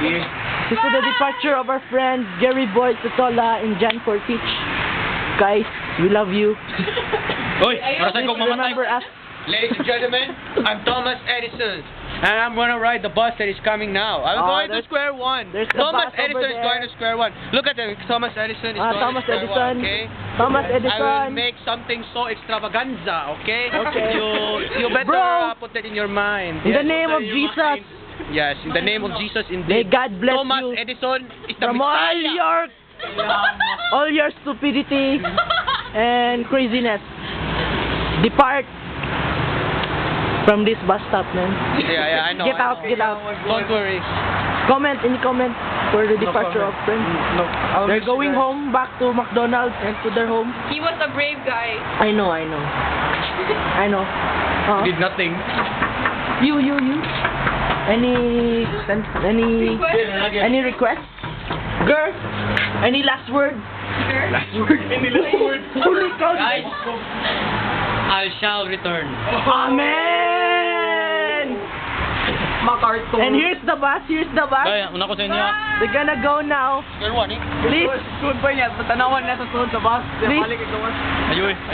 Yeah. This is the departure of our friend Gary Boy Totola and Jan Portich. Guys, we love you. Oy, para sa Please kong mamatay. remember us. Ladies and gentlemen, I'm Thomas Edison. And I'm gonna ride the bus that is coming now. I'm going to there's- square one. there's the Thomas bus over Edison is there. going to square one. Look at him. Thomas Edison is going Thomas to square Edison. one, okay? Thomas I will Edison. make something so extravaganza, okay? Okay. You better Bro. put that in your mind. In the Yes. name of Jesus, Yes, in the name of Jesus may indeed. God bless Thomas you Edison is the from Messiah. all your stupidity and craziness. Depart from this bus stop, man. Yeah, I know. Get I out, know. get out. Don't worry. Any comment for the departure of friends? No. They're going home back to McDonald's and to their home. He was a brave guy. I know. I know. Did nothing. You. Any request? Girl, any last word? Holy cow. Guys, I shall return. Amen! Makarto. And here's the bus. Kaya, una ko sa inyo. They're gonna go now. Square one, eh? Please, Sud pa niya. Tanawan na sa sud sa bus. Please.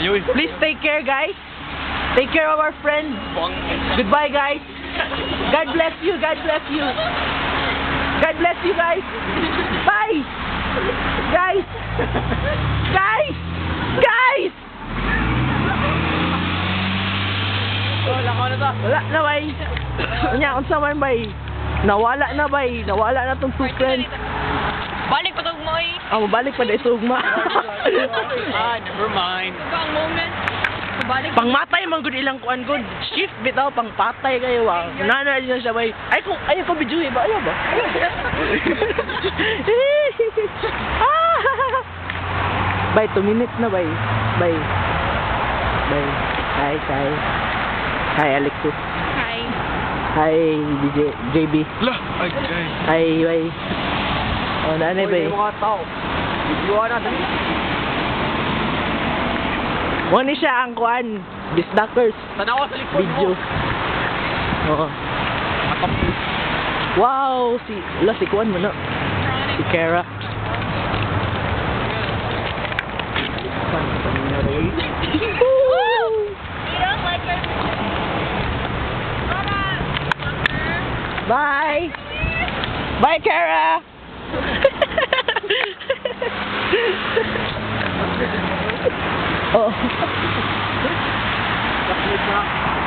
Ayoy. please take care, guys. Take care of our friends. Goodbye, guys. God bless you. God bless you. God bless you, guys. Bye. Guys. Wala ko na to. Wala na, bay. Kanya, unsa man, bay. Nawala na, bay. Nawala na tong two friends. Balik pa mo eh. Mabalik pa na isugma. Never mind. Pang moment. Balik. Pangmatay man gud ilang kuan gud. Shift bitaw pangpatay kayo wa. Nana din siya bay. Ay ko bidyuhi ba? Ayaw ba? Bay, 2 minutes na bay. Bay. Hi. Hi Alexis. Hi. Hi DJ JB. Lah, ay. Hi bay. Oh, nanay bay. Mga tao. Bidyoan natin. Wani siya ang kuan. Bisdackers. Tanawa sa likod Video. Oo. Wow, si kuan mo na. Si Kara. Bye. Bye, Kara. Oh. Classmate ka?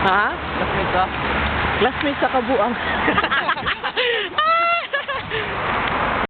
Ha? Classmate ka? Classmate sa kabuang.